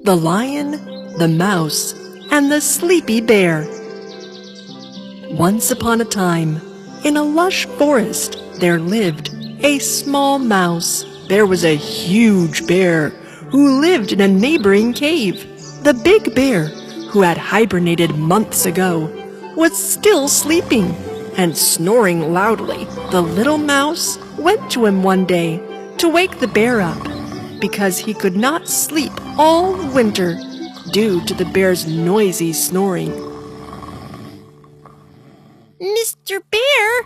The Lion, the Mouse, and the Sleepy Bear. Once upon a time, in a lush forest, there lived a small mouse. There was a huge bear who lived in a neighboring cave. The big bear, who had hibernated months ago, was still sleeping and snoring loudly. The little mouse went to him one day to wake the bear up because he could not sleep all winter due to the bear's noisy snoring. Mr. Bear!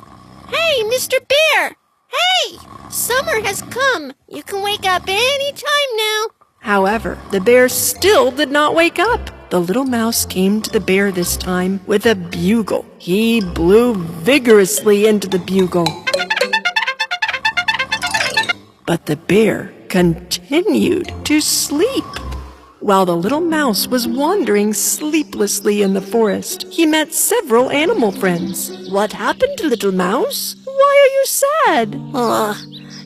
Hey, Mr. Bear! Hey! Summer has come. You can wake up any time now. However, the bear still did not wake up. The little mouse came to the bear this time with a bugle. He blew vigorously into the bugle. But the bear continued to sleep. While the little mouse was wandering sleeplessly in the forest, he met several animal friends. "What happened, little mouse? Why are you sad?"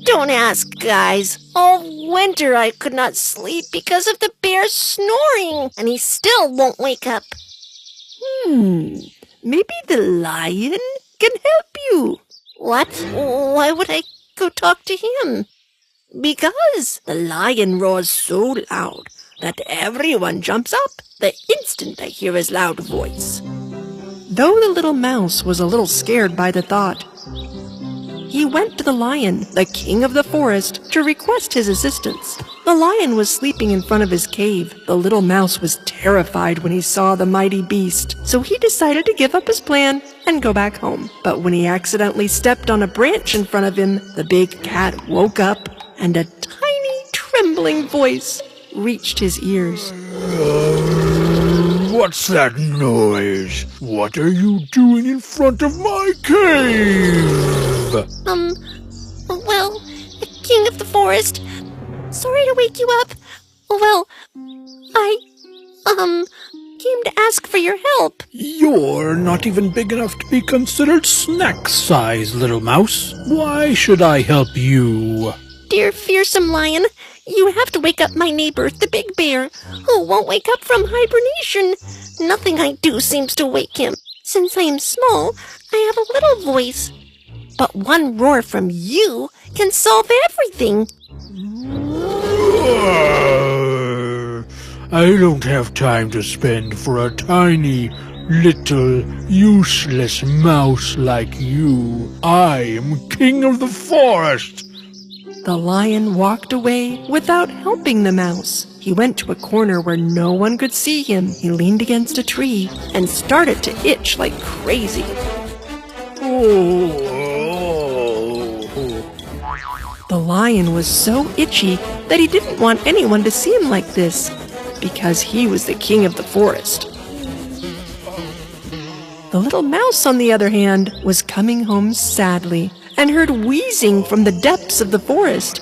Don't ask, guys. All winter I could not sleep because of the bear's snoring, and he still won't wake up. Maybe the lion can help you. What? Why would I go talk to him? Because the lion roars so loud that everyone jumps up the instant they hear his loud voice. Though the little mouse was a little scared by the thought, he went to the lion, the king of the forest, to request his assistance. The lion was sleeping in front of his cave. The little mouse was terrified when he saw the mighty beast, so he decided to give up his plan and go back home. But when he accidentally stepped on a branch in front of him, the big cat woke up and a tiny, trembling voice reached his ears. What's that noise? What are you doing in front of my cave? Well, king of the forest, sorry to wake you up. Well, I came to ask for your help. You're not even big enough to be considered snack size, little mouse. Why should I help you? Dear fearsome lion, you have to wake up my neighbor, the big bear, who won't wake up from hibernation. Nothing I do seems to wake him. Since I am small, I have a little voice. But one roar from you can solve everything. I don't have time to spend for a tiny, little, useless mouse like you. I am king of the forest. The lion walked away without helping the mouse. He went to a corner where no one could see him. He leaned against a tree and started to itch like crazy. The lion was so itchy that he didn't want anyone to see him like this, because he was the king of the forest. The little mouse, on the other hand, was coming home sadly and heard wheezing from the depths of the forest.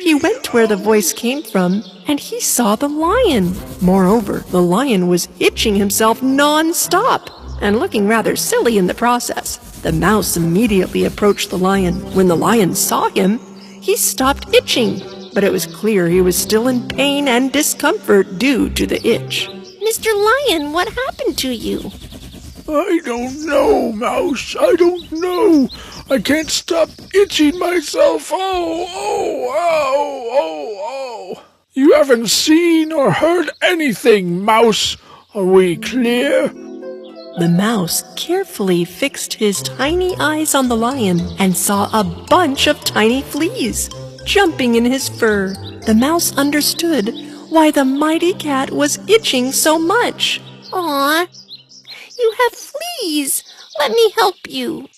He went to where the voice came from, and he saw the lion. Moreover, the lion was itching himself non-stop and looking rather silly in the process. The mouse immediately approached the lion. When the lion saw him, he stopped itching, but it was clear he was still in pain and discomfort due to the itch. Mr. Lion, what happened to you? I don't know, Mouse. I don't know. I can't stop itching myself. Oh. You haven't seen or heard anything, Mouse. Are we clear? The mouse carefully fixed his tiny eyes on the lion and saw a bunch of tiny fleas jumping in his fur. The mouse understood why the mighty cat was itching so much. Aw, you have fleas. Let me help you.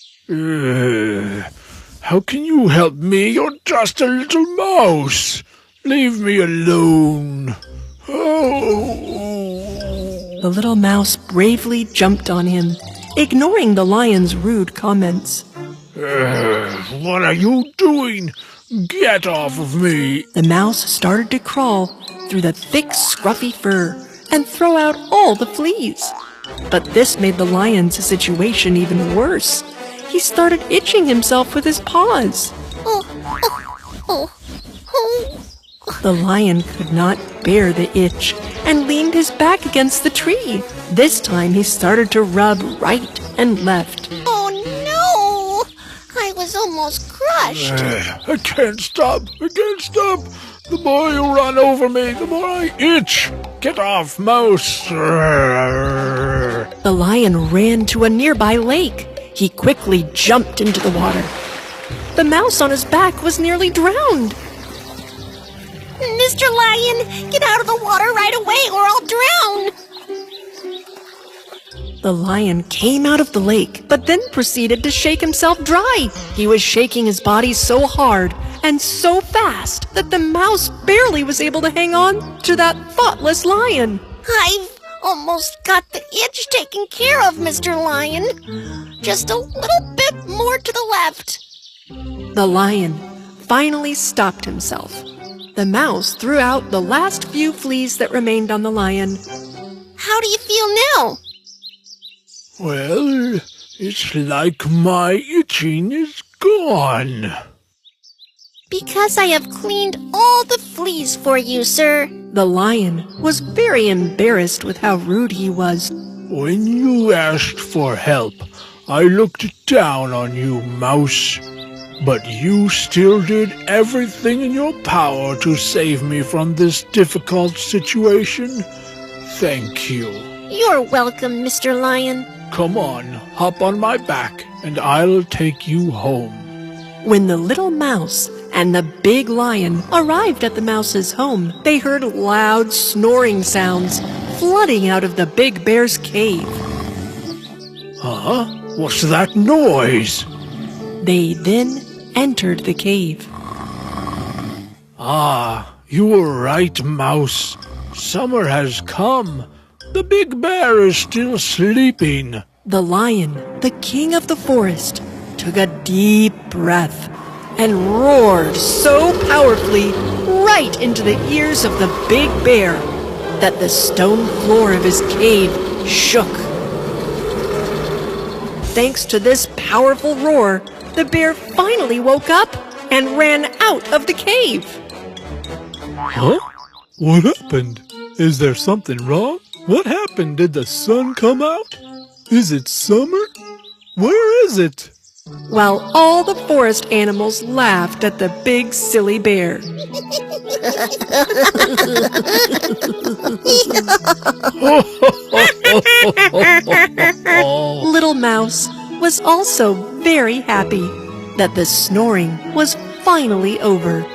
How can you help me? You're just a little mouse. Leave me alone. The little mouse bravely jumped on him, ignoring the lion's rude comments. What are you doing? Get off of me! The mouse started to crawl through the thick, scruffy fur and throw out all the fleas. But this made the lion's situation even worse. He started itching himself with his paws. Oh, Oh, oh. The lion could not bear the itch and leaned his back against the tree. This time he started to rub right and left. Oh no! I was almost crushed. I can't stop. I can't stop. The more you run over me, the more I itch. Get off, mouse. The lion ran to a nearby lake. He quickly jumped into the water. The mouse on his back was nearly drowned. Mr. Lion, get out of the water right away or I'll drown. The lion came out of the lake, but then proceeded to shake himself dry. He was shaking his body so hard and so fast that the mouse barely was able to hang on to that thoughtless lion. I've almost got the itch taken care of, Mr. Lion. Just a little bit more to the left. The lion finally stopped himself. The mouse threw out the last few fleas that remained on the lion. How do you feel now? Well, it's like my itching is gone. Because I have cleaned all the fleas for you, sir. The lion was very embarrassed with how rude he was. When you asked for help, I looked down on you, mouse. But you still did everything in your power to save me from this difficult situation. Thank you. You're welcome, Mr. Lion. Come on, hop on my back, and I'll take you home. When the little mouse and the big lion arrived at the mouse's home, they heard loud snoring sounds flooding out of the big bear's cave. Huh? What's that noise? They then entered the cave. Ah, you were right, mouse. Summer has come. The big bear is still sleeping. The lion, the king of the forest, took a deep breath and roared so powerfully right into the ears of the big bear that the stone floor of his cave shook. Thanks to this powerful roar, the bear finally woke up and ran out of the cave. Huh? What happened? Is there something wrong? What happened? Did the sun come out? Is it summer? Where is it? While all the forest animals laughed at the big silly bear. Little Mouse was also very happy that the snoring was finally over.